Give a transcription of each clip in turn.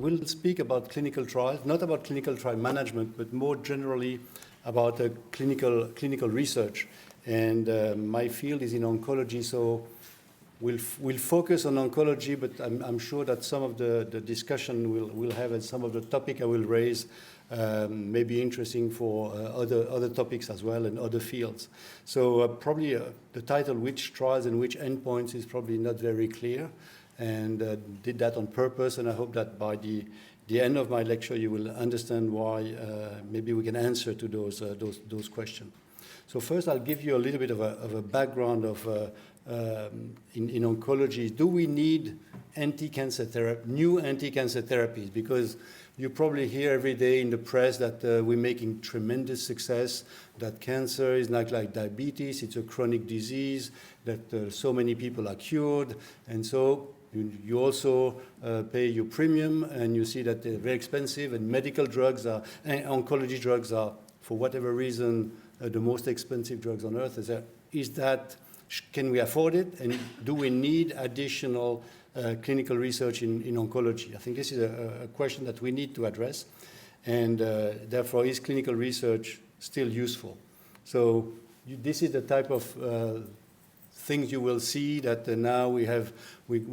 will speak about clinical trials, not about clinical trial management, but more generally about clinical research. And my field is in oncology, so we'll focus on oncology, but I'm sure that some of the discussion we'll have and some of the topic I will raise may be interesting for other topics as well and other fields. So probably the title, Which Trials and Which Endpoints, is probably not very clear, and did that on purpose, and I hope that by the end of my lecture you will understand why maybe we can answer to those questions. So first I'll give you a little bit of a background of in oncology. Do we need new anti-cancer therapies? Because you probably hear every day in the press that we're making tremendous success, that cancer is not like diabetes, it's a chronic disease, that so many people are cured, and so you also pay your premium, and you see that they're very expensive, and medical drugs and oncology drugs are, for whatever reason, the most expensive drugs on earth. Can we afford it? And do we need additional clinical research in oncology? I think this is a question that we need to address. And therefore, is clinical research still useful? So this is the type of things you will see that now we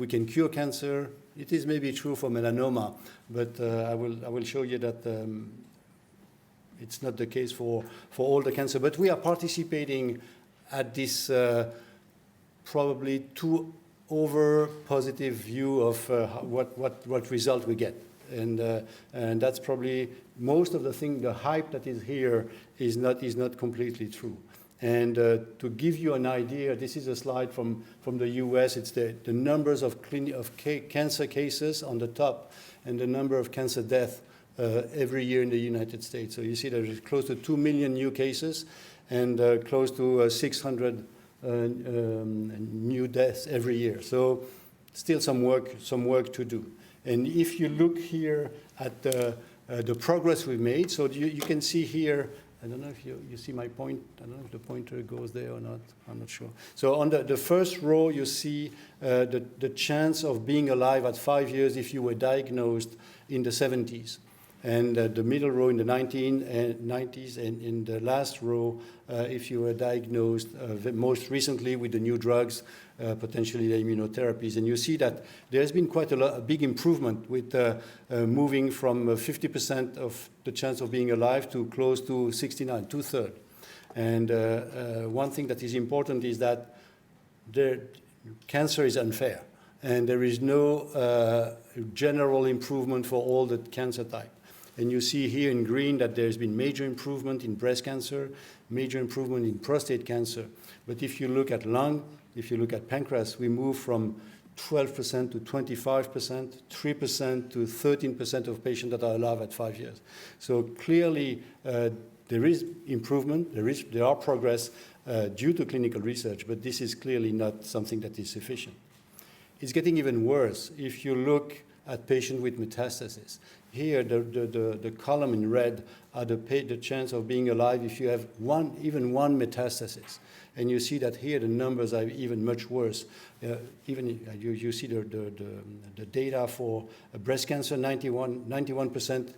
can cure cancer. It is maybe true for melanoma, but I will show you that it's not the case for all the cancer. But we are participating at this probably too over positive view of what result we get. And that's probably most of the hype that is here is not completely true. And to give you an idea, this is a slide from the US. It's the numbers of cancer cases on the top and the number of cancer deaths every year in the United States. So you see there's close to 2 million new cases and close to 600 new deaths every year. So still some work to do. And if you look here at the progress we've made, so you can see here, I don't know if you see my point. I don't know if the pointer goes there or not. I'm not sure. So on the first row, you see the chance of being alive at 5 years if you were diagnosed in the 70s. And the middle row in the 1990s, and in the last row, if you were diagnosed most recently with the new drugs, potentially the immunotherapies. And you see that there's been quite a big improvement with moving from 50% of the chance of being alive to close to 69, two-thirds. And one thing that is important is that cancer is unfair, and there is no general improvement for all the cancer types. And you see here in green that there's been major improvement in breast cancer, major improvement in prostate cancer. But if you look at lung, if you look at pancreas, we move from 12% to 25%, 3% to 13% of patients that are alive at 5 years. So clearly, there is improvement, there are progress due to clinical research, but this is clearly not something that is sufficient. It's getting even worse if you look at patients with metastasis. Here, the column in red are the chance of being alive if you have even one metastasis. And you see that here the numbers are even much worse. You see the data for breast cancer, 91%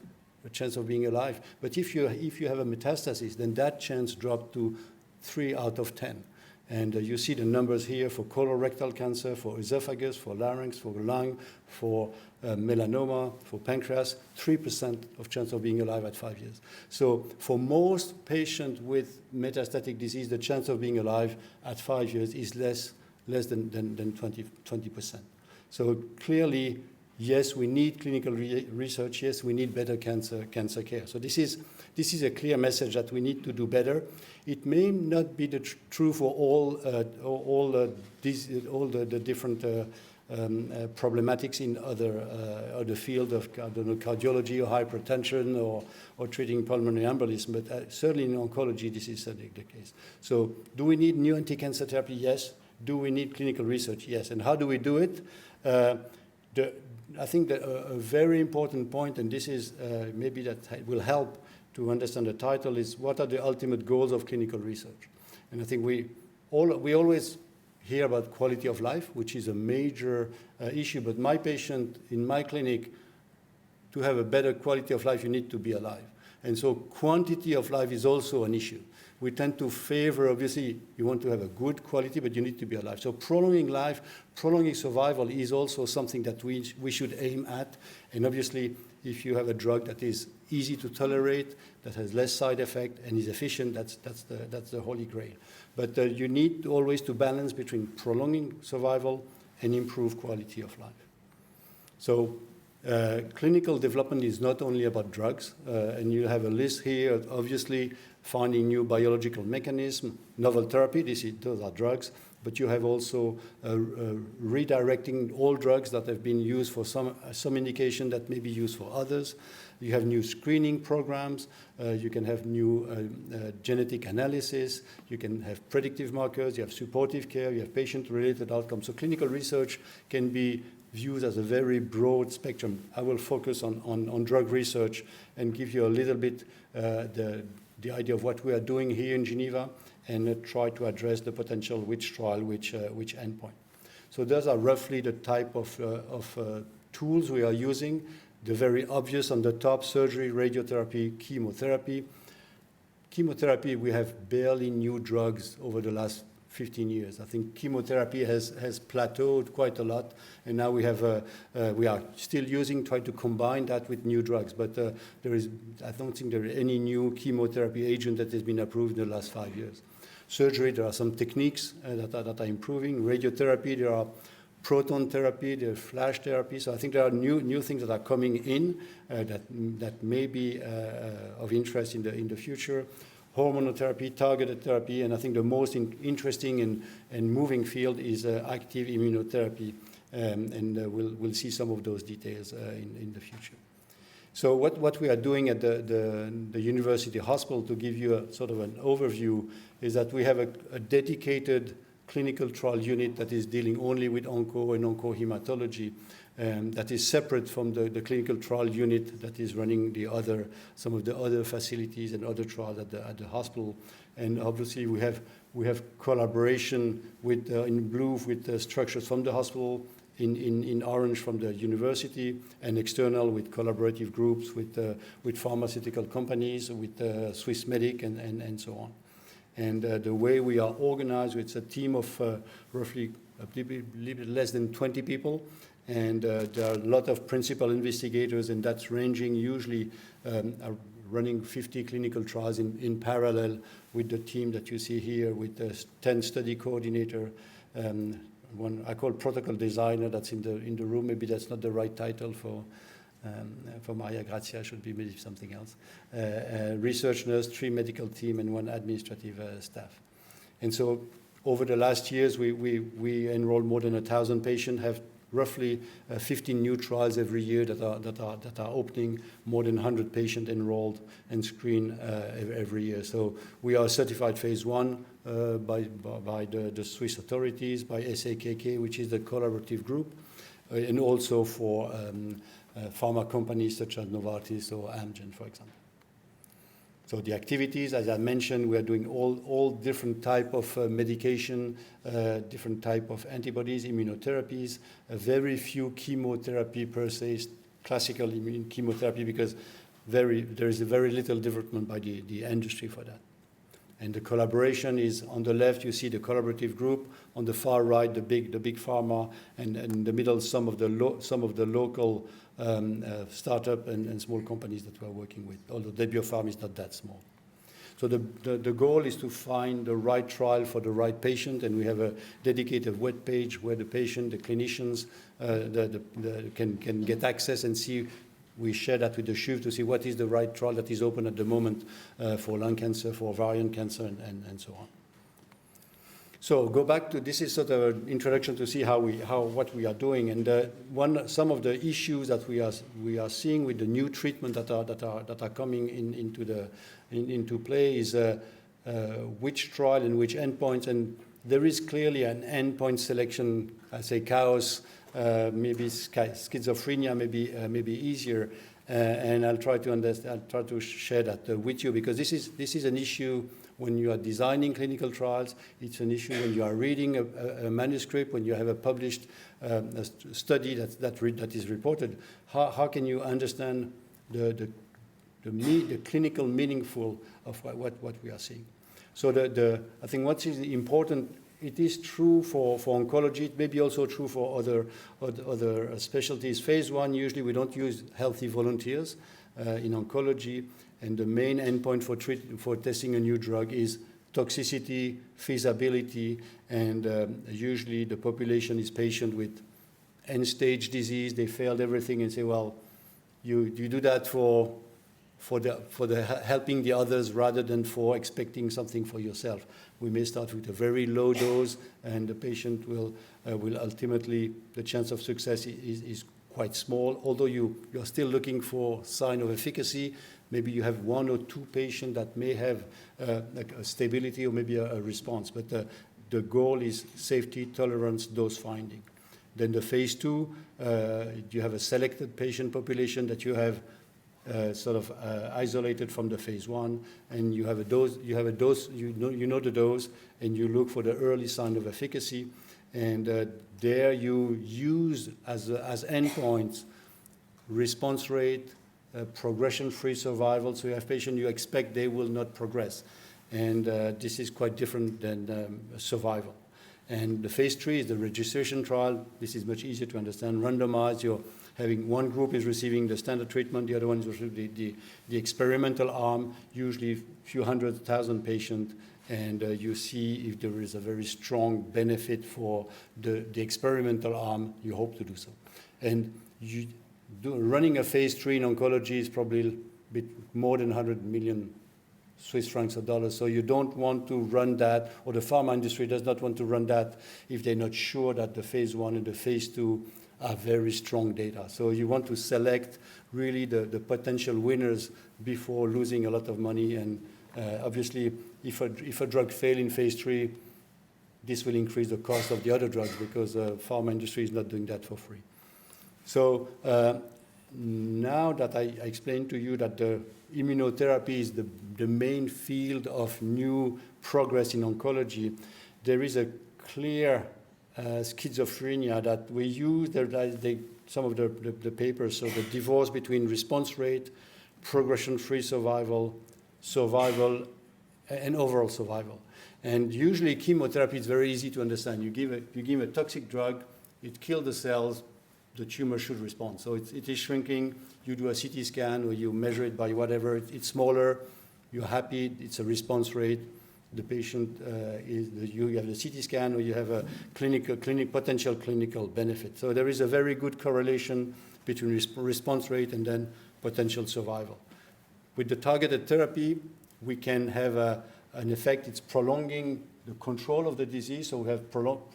chance of being alive. But if you have a metastasis, then that chance dropped to 3 out of 10. And you see the numbers here for colorectal cancer, for esophagus, for larynx, for lung, for melanoma, for pancreas, 3% of chance of being alive at 5 years. So for most patients with metastatic disease, the chance of being alive at 5 years is less than 20%. So clearly, yes, we need clinical research. Yes, we need better cancer care. So this is a clear message that we need to do better. It may not be true for all the different problematics in other field of cardiology or hypertension or treating pulmonary embolism, but certainly in oncology this is the case. So do we need new anti-cancer therapy? Yes. Do we need clinical research? Yes. And how do we do it? I think that a very important point, and this is maybe that will help to understand the title, is what are the ultimate goals of clinical research? And I think we always hear about quality of life, which is a major issue, but my patient in my clinic to have a better quality of life, you need to be alive. And so quantity of life is also an issue. We tend to favor, obviously, you want to have a good quality, but you need to be alive. So prolonging life, prolonging survival is also something that we should aim at. And obviously, if you have a drug that is easy to tolerate, that has less side effect, and is efficient, that's the holy grail. But you need always to balance between prolonging survival and improve quality of life. So clinical development is not only about drugs, and you have a list here of obviously finding new biological mechanism, novel therapy, those are drugs, but you have also redirecting all drugs that have been used for some indication that may be used for others. You have new screening programs, you can have new genetic analysis, you can have predictive markers, you have supportive care, you have patient-related outcomes. So clinical research can be viewed as a very broad spectrum. I will focus on drug research and give you a little bit the idea of what we are doing here in Geneva and try to address the potential which trial, which endpoint. So those are roughly the type of tools we are using. The very obvious on the top, surgery, radiotherapy, chemotherapy. Chemotherapy, we have barely new drugs over the last 15 years. I think chemotherapy has plateaued quite a lot, and now we are still trying to combine that with new drugs, but I don't think there is any new chemotherapy agent that has been approved in the last 5 years. Surgery, there are some techniques that are improving. Radiotherapy, there are proton therapy, there's flash therapy. So I think there are new things that are coming in that may be of interest in the future. Hormonal therapy, targeted therapy, and I think the most interesting and moving field is active immunotherapy, and we'll see some of those details in the future. So what we are doing at the university hospital, to give you a sort of an overview, is that we have a dedicated clinical trial unit that is dealing only with onco and oncohematology, that is separate from the clinical trial unit that is running some of the other facilities and other trials at the hospital. And obviously we have collaboration with in blue with structures from the hospital, in orange from the university, and external with collaborative groups with pharmaceutical companies, with Swissmedic and so on. And the way we are organized, it's a team of roughly a little bit less than 20 people. And there are a lot of principal investigators, and that's ranging usually running 50 clinical trials in parallel with the team that you see here, with the 10 study coordinator, one I call protocol designer that's in the room. Maybe that's not the right title for Maria Grazia, should be maybe something else. Research nurse, 3 medical team, and 1 administrative staff. And so over the last years, we enrolled more than 1,000 patients, have roughly 15 new trials every year that are opening, more than 100 patients enrolled and screened every year. So we are certified phase 1 by the Swiss authorities, by SAKK, which is the collaborative group, and also for pharma companies such as Novartis or Amgen, for example. So the activities, as I mentioned, we are doing all different type of medication, different type of antibodies, immunotherapies, very few chemotherapy per se, classical immune chemotherapy, because there is a very little development by the industry for that. And the collaboration is on the left, you see the collaborative group, on the far right, the big pharma, and in the middle, some of the local startup and small companies that we are working with, although Debiopharm is not that small. So the goal is to find the right trial for the right patient, and we have a dedicated web page where the patient, the clinicians can get access and see. We share that with the CHUV to see what is the right trial that is open at the moment for lung cancer, for ovarian cancer, and so on. So go back to, this is sort of an introduction to see what we are doing, and some of the issues that we are seeing with the new treatment that are coming into play is which trial and which endpoints, and there is clearly an endpoint selection, I say chaos. Maybe schizophrenia may be easier, And I'll try to share that with you, because this is an issue when you are designing clinical trials. It's an issue when you are reading a manuscript, when you have a published a study that is reported. How can you understand the clinical meaningful of what we are seeing? So I think what is important, it is true for oncology. It may be also true for other specialties. Phase 1, usually we don't use healthy volunteers in oncology, and the main endpoint for testing a new drug is toxicity, feasibility, and usually the population is patient with end-stage disease. They failed everything, and say, well, you do that for helping the others rather than for expecting something for yourself. We may start with a very low dose, and the patient will ultimately, the chance of success is quite small, although you are still looking for sign of efficacy. Maybe you have 1 or 2 patients that may have like a stability or maybe a response, but the goal is safety, tolerance, dose finding. Then the phase 2, you have a selected patient population that you have isolated from the phase 1, and you have a dose. You know the dose, and you look for the early sign of efficacy, and there you use as endpoints response rate, progression-free survival. So you have patients you expect they will not progress, and this is quite different than survival. And the phase 3 is the registration trial. This is much easier to understand. Randomized, you're having one group is receiving the standard treatment, the other one is receiving the experimental arm, usually a few 100,000 patients, and you see if there is a very strong benefit for the experimental arm. You hope to do so. And running a phase 3 in oncology is probably a bit more than 100 million Swiss francs or dollars. So you don't want to run that, or the pharma industry does not want to run that if they're not sure that the phase 1 and the phase 2 are very strong data. So you want to select really the potential winners before losing a lot of money. And obviously, if a drug fails in phase 3, this will increase the cost of the other drugs, because the pharma industry is not doing that for free. So now that I explained to you that the immunotherapy is the main field of new progress in oncology, there is a clear schizophrenia that we use. Some of the papers, so the divorce between response rate, progression-free survival, and overall survival. And usually chemotherapy is very easy to understand. You give a toxic drug, it kills the cells, the tumor should respond. So it is shrinking. You do a CT scan or you measure it by whatever. It's smaller. You're happy. It's a response rate. The patient you have the CT scan, or you have a potential clinical benefit. So there is a very good correlation between response rate and then potential survival. With the targeted therapy, we can have an effect. It's prolonging the control of the disease. So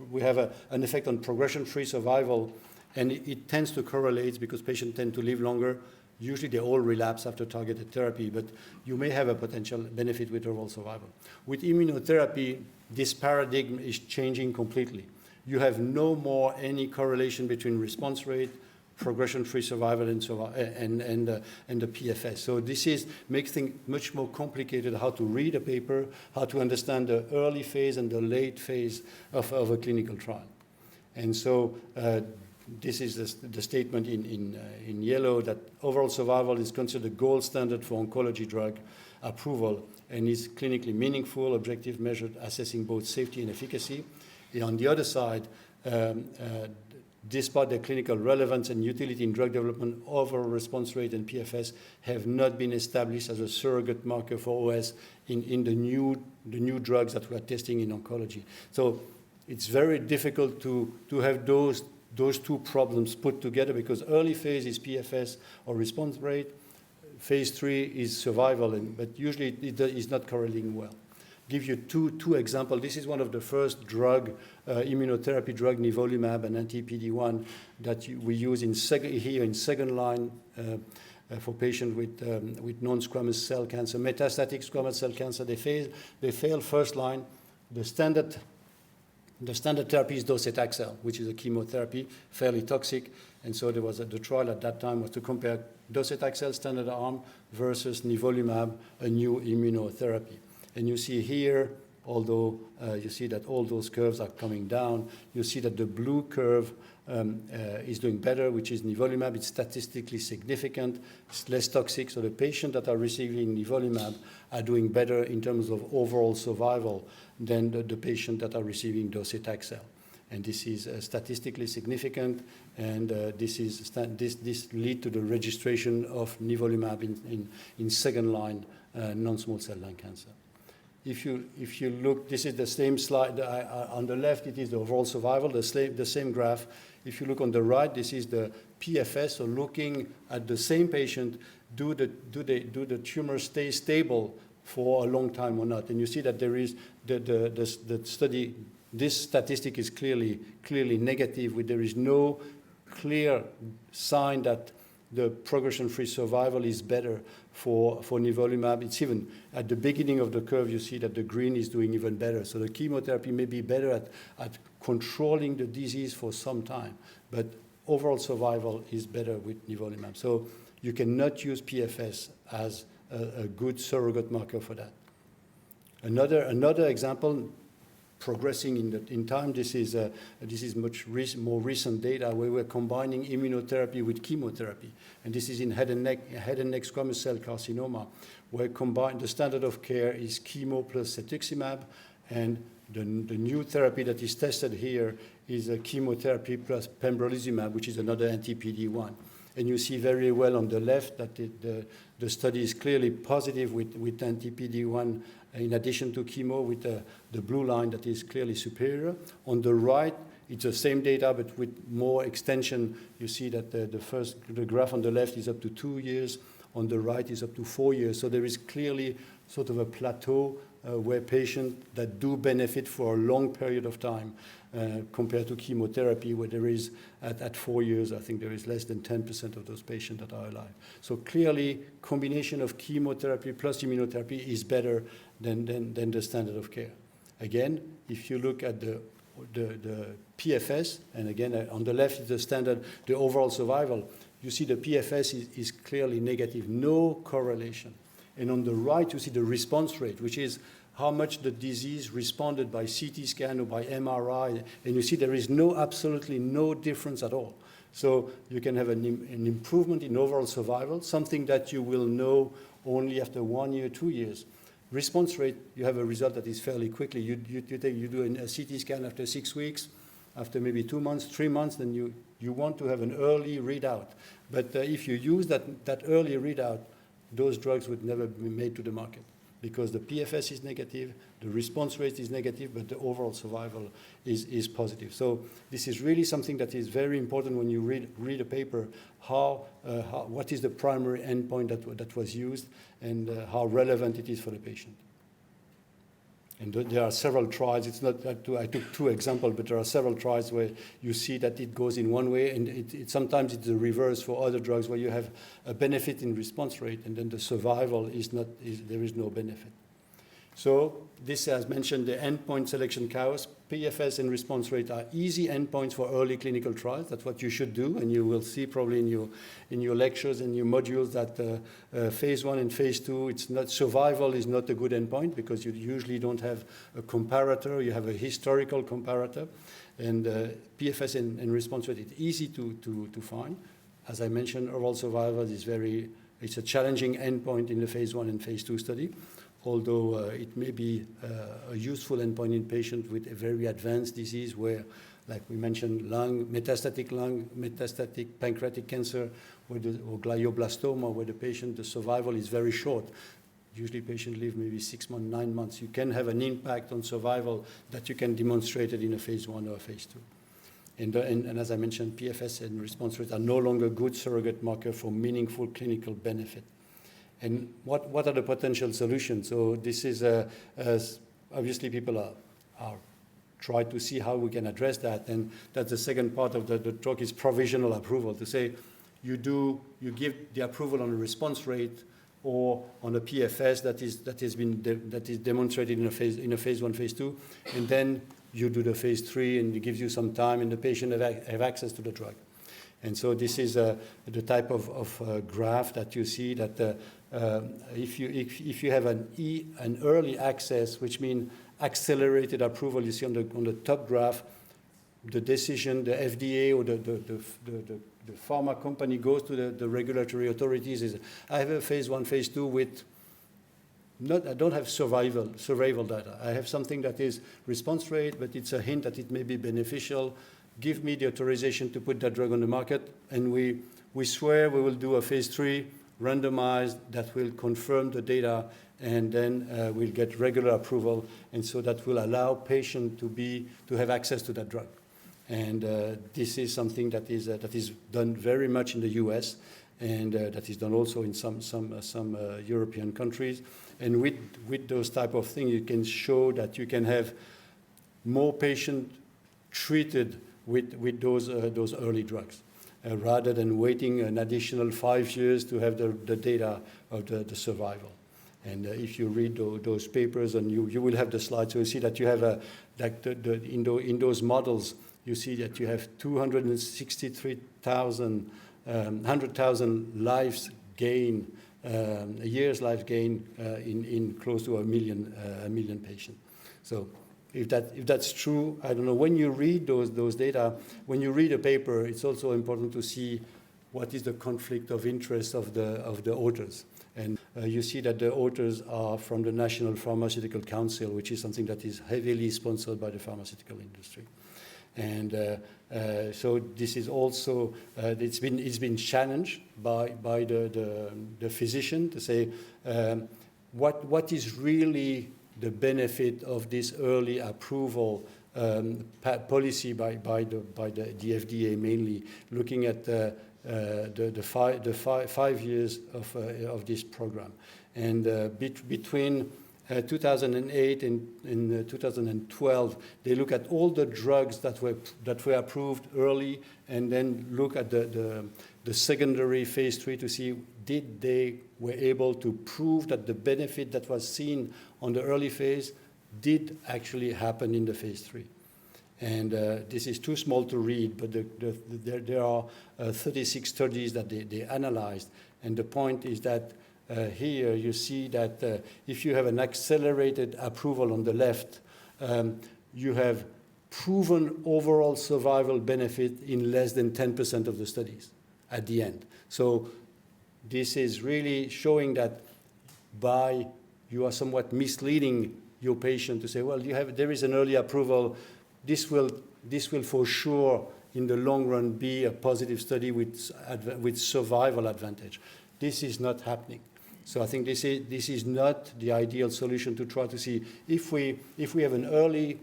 we have an effect on progression-free survival, and it tends to correlate because patients tend to live longer. Usually they all relapse after targeted therapy, but you may have a potential benefit with overall survival. With immunotherapy, this paradigm is changing completely. You have no more any correlation between response rate, progression-free survival, and the PFS. So this makes things much more complicated, how to read a paper, how to understand the early phase and the late phase of a clinical trial. And so this is the statement in yellow, that overall survival is considered the gold standard for oncology drug approval and is clinically meaningful, objective measured, assessing both safety and efficacy. And on the other side, despite their clinical relevance and utility in drug development, overall response rate and PFS have not been established as a surrogate marker for OS in the new drugs that we are testing in oncology. So it's very difficult to have those two problems put together, because early phase is PFS or response rate, phase 3 is survival, but usually it is not correlating well. Give you two examples. This is one of the first immunotherapy drug, nivolumab, an anti-PD-1, that we use here in second line for patients with non-squamous cell cancer, metastatic squamous cell cancer. They fail first line. The standard The standard therapy is docetaxel, which is a chemotherapy, fairly toxic. And so there was the trial at that time was to compare docetaxel standard arm versus nivolumab, a new immunotherapy. And you see here, although you see that all those curves are coming down, you see that the blue curve is doing better, which is nivolumab. It's statistically significant. It's less toxic. So the patients that are receiving nivolumab are doing better in terms of overall survival than the patients that are receiving docetaxel. And this is statistically significant, and this lead to the registration of nivolumab in second-line non-small cell lung cancer. If you look, this is the same slide. On the left, it is the overall survival, the same graph. If you look on the right, this is the PFS, so looking at the same patient, do the tumor stay stable for a long time or not? And you see that there is the study. This statistic is clearly negative. There is no clear sign that the progression-free survival is better for nivolumab. It's even at the beginning of the curve, you see that the green is doing even better. So the chemotherapy may be better at controlling the disease for some time, but overall survival is better with nivolumab. So you cannot use PFS as a good surrogate marker for that. Another example, progressing in time, this is much more recent data where we're combining immunotherapy with chemotherapy. And this is in head and neck squamous cell carcinoma, where the standard of care is chemo plus cetuximab, and the new therapy that is tested here is a chemotherapy plus pembrolizumab, which is another anti-PD-1. And you see very well on the left that the study is clearly positive with anti-PD-1 in addition to chemo, with the blue line that is clearly superior. On the right, it's the same data, but with more extension. You see that the graph on the left is up to 2 years. On the right is up to 4 years. So there is clearly sort of a plateau where patients that do benefit for a long period of time compared to chemotherapy, where there is, at 4 years, I think there is less than 10% of those patients that are alive. So clearly, combination of chemotherapy plus immunotherapy is better than the standard of care. Again, if you look at the PFS, and again, on the left is the standard, the overall survival, you see the PFS is clearly negative, no correlation. And on the right, you see the response rate, which is how much the disease responded by CT scan or by MRI. And you see there is absolutely no difference at all. So you can have an improvement in overall survival, something that you will know only after 1 year, 2 years. Response rate, you have a result that is fairly quickly. You do a CT scan after 6 weeks, after maybe 2 months, 3 months, then you want to have an early readout. But if you use that early readout, those drugs would never be made to the market because the PFS is negative, the response rate is negative, but the overall survival is positive. So this is really something that is very important when you read a paper, what is the primary endpoint that was used and how relevant it is for the patient. And there are several trials. It's not that I took 2 examples, but there are several trials where you see that it goes in one way, and sometimes it's the reverse for other drugs where you have a benefit in response rate, and then the survival there is no benefit. So this, as mentioned, the endpoint selection chaos, PFS and response rate are easy endpoints for early clinical trials. That's what you should do, and you will see probably in your lectures and your modules that phase 1 and phase 2, survival is not a good endpoint because you usually don't have a comparator. You have a historical comparator, and PFS and response rate is easy to find. As I mentioned, overall survival it's a challenging endpoint in the phase 1 and phase 2 study. Although it may be a useful endpoint in patients with a very advanced disease where, like we mentioned, metastatic pancreatic cancer or glioblastoma, where the survival is very short. Usually patients live maybe 6 months, 9 months. You can have an impact on survival that you can demonstrate it in a phase 1 or a phase 2. And as I mentioned, PFS and response rates are no longer good surrogate marker for meaningful clinical benefit. And what are the potential solutions? So this is, obviously people are trying to see how we can address that. And that's the second part of the talk is provisional approval, to say you give the approval on a response rate or on a PFS that is demonstrated in a phase 1, phase 2, and then you do the phase 3 and it gives you some time and the patient have access to the drug. And so this is the type of graph that you see that if you have an early access, which means accelerated approval, you see on the top graph, the decision, the FDA or the pharma company goes to the regulatory authorities is, I have a phase 1, phase 2 with I don't have survival data. I have something that is response rate, but it's a hint that it may be beneficial. Give me the authorization to put that drug on the market, and we swear we will do a phase 3 randomized that will confirm the data, and then we'll get regular approval, and so that will allow patients to have access to that drug. And this is something that is done very much in the US, and that is done also in some European countries. And with those type of things, you can show that you can have more patients treated with those early drugs, rather than waiting an additional 5 years to have the data of the survival. And if you read those papers, and you will have the slides, so you see that you have in those models, you see that you have 263,000, 100,000 lives gain, a year's life gain in close to a million patients. So if that's true, I don't know. When you read those data, when you read a paper, it's also important to see what is the conflict of interest of the authors. And you see that the authors are from the National Pharmaceutical Council, which is something that is heavily sponsored by the pharmaceutical industry. And so this is also, it's been challenged by the physician to say, what is really the benefit of this early approval policy by the FDA, mainly looking at the 5 years of this program. And between 2008 and 2012, they look at all the drugs that were approved early, and then look at the secondary phase 3 to see did they were able to prove that the benefit that was seen on the early phase did actually happen in the phase 3. And this is too small to read, but there are 36 studies that they analyzed. And the point is that here you see that if you have an accelerated approval on the left, you have proven overall survival benefit in less than 10% of the studies at the end. So this is really showing that you are somewhat misleading your patient to say, well, there is an early approval. This will for sure in the long run be a positive study with survival advantage. This is not happening. So I think this is not the ideal solution to try to see if we have an early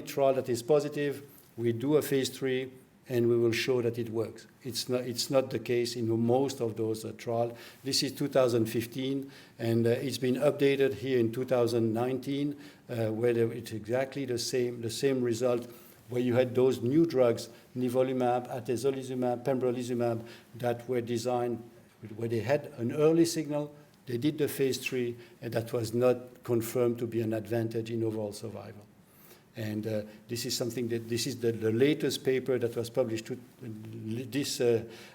trial that is positive, we do a phase 3, and we will show that it works. It's not the case in most of those trials. This is 2015, and it's been updated here in 2019, where it's exactly the same result, where you had those new drugs, nivolumab, atezolizumab, pembrolizumab, that were designed where they had an early signal. They did the phase 3, and that was not confirmed to be an advantage in overall survival. And this is something that this is the latest paper that was published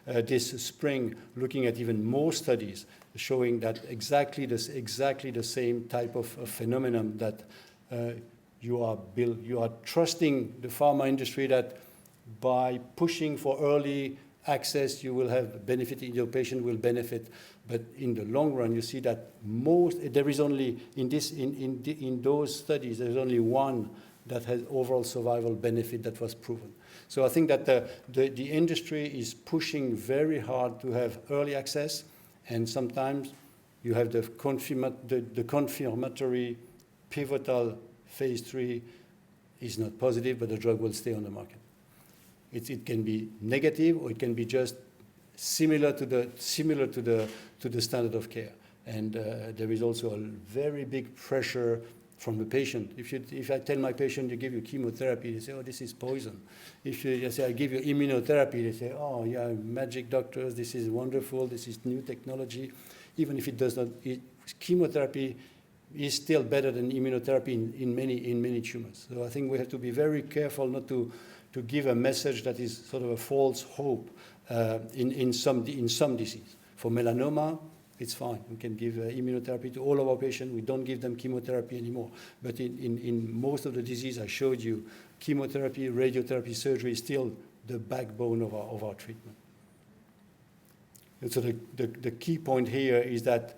this spring, looking at even more studies showing that exactly the same type of phenomenon, that you are trusting the pharma industry that by pushing for early access, you will have benefit, your patient will benefit. But in the long run, you see that there is only, in those studies, there's only one that has overall survival benefit that was proven. So I think that the industry is pushing very hard to have early access, and sometimes you have the confirmatory pivotal phase 3 is not positive, but the drug will stay on the market. It can be negative, or it can be just similar to the standard of care. And there is also a very big pressure from the patient. If I tell my patient to give you chemotherapy, they say, oh, this is poison. If I say, I give you immunotherapy, they say, oh, yeah, magic doctors, this is wonderful, this is new technology. Even if it does not, chemotherapy is still better than immunotherapy in many tumors. So I think we have to be very careful not to give a message that is sort of a false hope in some disease. For melanoma, it's fine. We can give immunotherapy to all of our patients. We don't give them chemotherapy anymore. But in most of the disease I showed you, chemotherapy, radiotherapy, surgery is still the backbone of our treatment. And so the key point here is that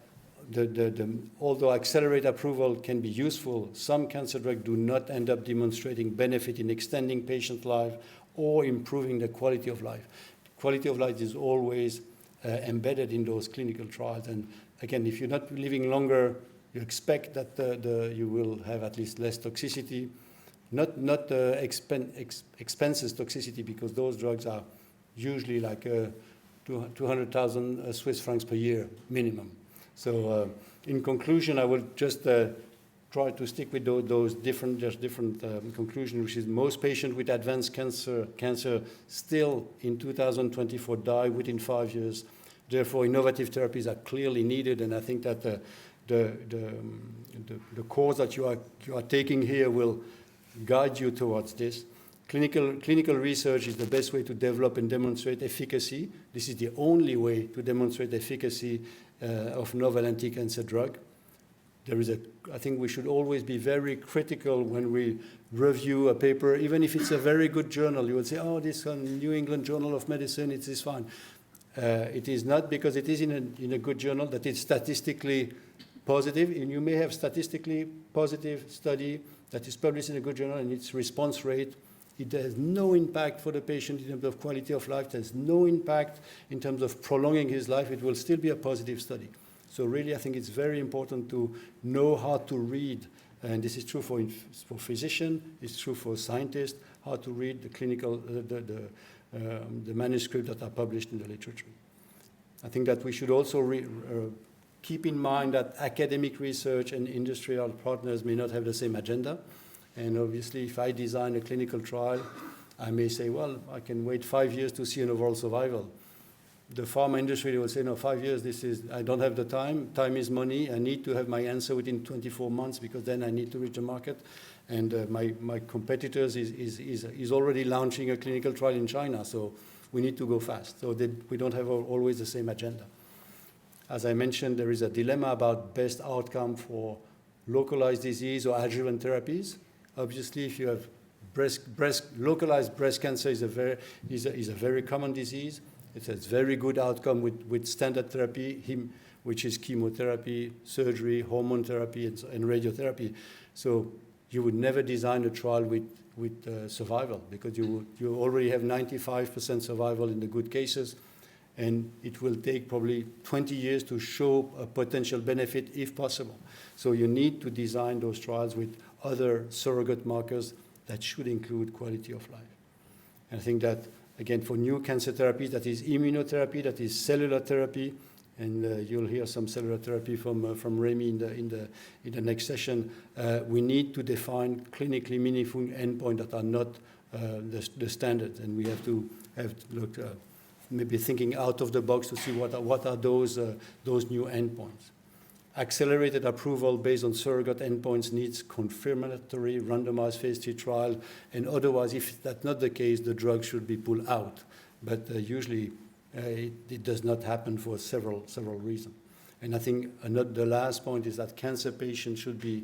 although accelerated approval can be useful, some cancer drugs do not end up demonstrating benefit in extending patient life or improving the quality of life. Quality of life is always embedded in those clinical trials. And again, if you're not living longer, you expect that you will have at least less toxicity, not expenses toxicity, because those drugs are usually like 200,000 Swiss francs per year minimum. So in conclusion, I will just try to stick with those different conclusions, which is most patients with advanced cancer still in 2024 die within 5 years. Therefore, innovative therapies are clearly needed, and I think that the course that you are taking here will guide you towards this. Clinical research is the best way to develop and demonstrate efficacy. This is the only way to demonstrate efficacy of novel anti-cancer drug. I think we should always be very critical when we review a paper, even if it's a very good journal. You will say, oh, this New England Journal of Medicine, it is fine. It is not because it is in a good journal that it's statistically positive. And you may have statistically positive study that is published in a good journal, and its response rate, it has no impact for the patient in terms of quality of life. There's no impact in terms of prolonging his life. It will still be a positive study. So really, I think it's very important to know how to read, and this is true for physicians, it's true for scientists, how to read the clinical, the manuscripts that are published in the literature. I think that we should also keep in mind that academic research and industrial partners may not have the same agenda. And obviously, if I design a clinical trial, I may say, well, I can wait 5 years to see an overall survival. The pharma industry will say, no, 5 years, I don't have the time. Time is money. I need to have my answer within 24 months because then I need to reach the market. And my competitors is already launching a clinical trial in China, so we need to go fast. So that we don't have always the same agenda. As I mentioned, there is a dilemma about best outcome for localized disease or adjuvant therapies. Obviously, if you have localized breast cancer is a very common disease. It has very good outcome with standard therapy, which is chemotherapy, surgery, hormone therapy, and radiotherapy. So you would never design a trial with survival because you already have 95% survival in the good cases, and it will take probably 20 years to show a potential benefit if possible. So you need to design those trials with other surrogate markers that should include quality of life. And I think that, again, for new cancer therapies, that is immunotherapy, that is cellular therapy, and you'll hear some cellular therapy from Remy in the next session. We need to define clinically meaningful endpoints that are not the standard, and we have to look maybe thinking out of the box to see what are those new endpoints. Accelerated approval based on surrogate endpoints needs confirmatory randomized phase 3 trial, and otherwise, if that's not the case, the drug should be pulled out. But usually, it does not happen for several reasons. And I think the last point is that cancer patients should be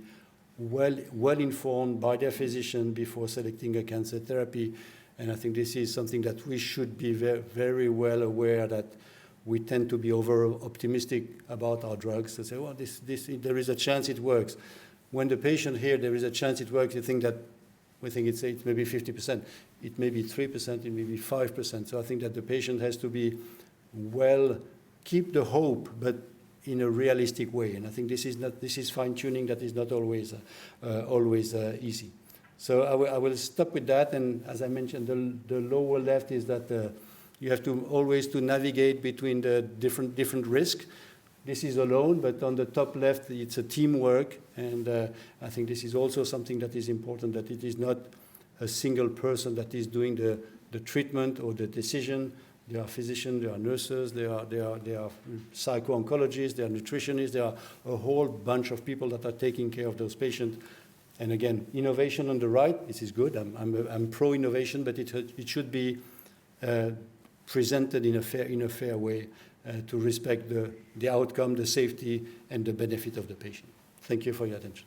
well informed by their physician before selecting a cancer therapy. And I think this is something that we should be very, very well aware that we tend to be over-optimistic about our drugs. To say, well, there is a chance it works. When the patient hears there is a chance it works, we think it's maybe 50%. It may be 3%, it may be 5%. So I think that the patient has to be keep the hope, but in a realistic way. And I think this is fine-tuning that is not always easy. So I will stop with that. And as I mentioned, the lower left is that you have to always navigate between the different risks. This is alone, but on the top left, it's a teamwork. And I think this is also something that is important, that it is not a single person that is doing the treatment or the decision, There are physicians, there are nurses, there are psycho-oncologists, there are nutritionists, there are a whole bunch of people that are taking care of those patients. And again, innovation on the right, this is good. I'm pro-innovation, but it should be presented in a fair way to respect the outcome, the safety, and the benefit of the patient. Thank you for your attention.